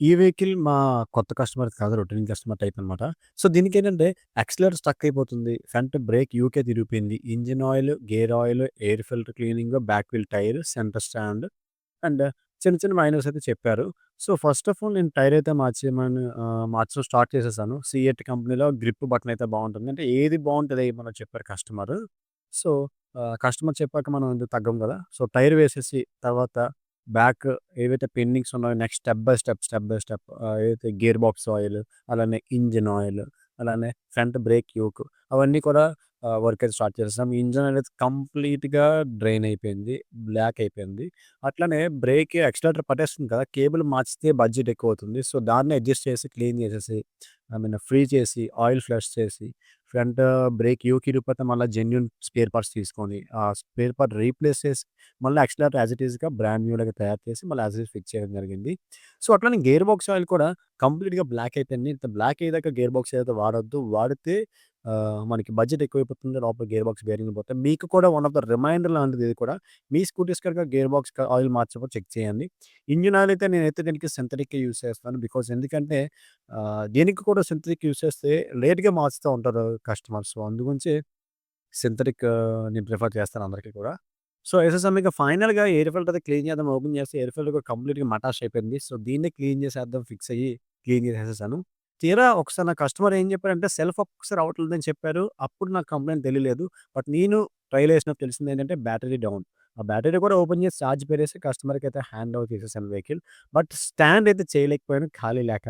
ఈ వెహికల్ మా కొత్త కస్టమర్ కాదు. రొటీన్ కస్టమర్ టైప్ అనమాట. సో, దీనికేంటంటే యాక్సిలరేటర్ స్టక్ అయిపోతుంది. ఫ్రంట్ బ్రేక్ యూకే తిరిగిపోయింది. Engine oil, gear oil, air filter cleaning, back wheel tyre, centre stand and చిన్న చిన్న మైనర్స్ అయితే చెప్పారు. సో, ఫస్ట్ ఆఫ్ ఆల్ నేను టైర్ అయితే మార్చడం స్టార్ట్ చేసేసాను. సిఎట్ కంపెనీలో గ్రిప్ బటన్ అయితే బావుంటుంది. అంటే ఏది బావుంటది ఏమని చెప్పారు కస్టమరు. సో, కస్టమర్ చెప్పాక మనం ఎందుకు తగ్గం గదా! సో, టైర్ వేసేసి తర్వాత బ్యాక్ ఏవైతే పెండింగ్స్ ఉన్నాయో నెక్స్ట్ స్టెప్ బై స్టెప్ ఏదైతే గేర్ బాక్స్ ఆయిల్, అలానే ఇంజిన్ ఆయిల్, అలానే ఫ్రంట్ బ్రేక్ యూక్ అవన్నీ కూడా వర్క్ అయితే స్టార్ట్ చేసేసాం. ఇంజిన్ అనేది కంప్లీట్‌గా డ్రైన్ అయిపోయింది. బ్లాక్ అయిపోయింది. అట్లనే బ్రేక్ యాక్సిలరేటర్ పట్టేస్తుంది కదా! కేబుల్ మార్చితే బడ్జెట్ ఎక్కువవుతుంది. సో, దాన్ని అడ్జస్ట్ చేసి క్లీన్ చేసేసి ఫ్రీ చేసి ఆయిల్ ఫ్లష్ చేసి ఫ్రంట్ బ్రేక్ యూకి ఇరిగిపోతే మళ్ళా జెన్యూన్ స్పేర్ పార్ట్స్ తీసుకొని, ఆ స్పేర్ పార్ట్ రీప్లేస్ చేసి మళ్ళీ యాక్సిలరేటర్ యాస్ ఇట్ ఈస్‌గా బ్రాండ్ న్యూ లాగా తయారు చేసి మళ్ళీ యాస్ ఇట్ ఈస్ ఫిక్స్ చేయడం జరిగింది. సో, అట్లనే గేర్ బాక్స్ ఆయిల్ కూడా కంప్లీట్‌గా బ్లాక్ అయిపోయింది. ఇంత బ్లాక్ అయ్యేదాకా గేర్ బాక్స్ ఏదైతే వాడొద్దు. వాడితే మనకి బడ్జెట్ ఎక్కువైపోతుంది. లోపల గేర్ బాక్స్ బేరింగ్‌లు పోతాయి. మీకు కూడా వన్ ఆఫ్ ద రిమైండర్ లాంటిది ఇది కూడా. మీ స్కూటీస్ కనుక గేర్ బాక్స్ ఆయిల్ మార్చేటప్పుడు చెక్ చేయండి. ఇంజిన్ ఆయిల్ అయితే నేనైతే దీనికి సింథటికే యూజ్ చేస్తాను. బికాజ్ ఎందుకంటే దీనికి కూడా సింథటిక్ యూజ్ చేస్తే లేట్‌గా మార్చుతా ఉంటారు కస్టమర్స్. సో, అందుగురించి సింథటిక్ నేను ప్రిఫర్ చేస్తాను అందరికి కూడా. సో, ఎసేసాం ఇక ఫైనల్‌గా ఎయిర్ ఫిల్టర్ అయితే క్లీన్ చేద్దాం ఓపెన్ చేస్తే ఎయిర్ ఫిల్టర్ కూడా కంప్లీట్‌గా మటాష్ అయిపోయింది. సో, దీన్నే క్లీన్ చేసేద్దాం ఫిక్స్ అయ్యి క్లీన్ చేసేసాను. తీరా ఒకసారి నా కస్టమర్ ఏం చెప్పారంటే సెల్ఫ్ ఒక్కొక్కసారి అవ్వట్లేదని చెప్పారు. అప్పుడు నాకు కంప్లెయింట్ తెలియలేదు. బట్ నేను ట్రైల్ ఏసినప్పుడు తెలిసిందేంటంటే బ్యాటరీ డౌన్. ఆ బ్యాటరీ కూడా ఓపెన్ చేసి చార్జ్ పెట్టేసి కస్టమర్‌కైతే హ్యాండ్ ఓవర్ చేసేసాను వెహికల్. బట్ స్టాండ్ అయితే చేయలేకపోయాను ఖాళీ లేక.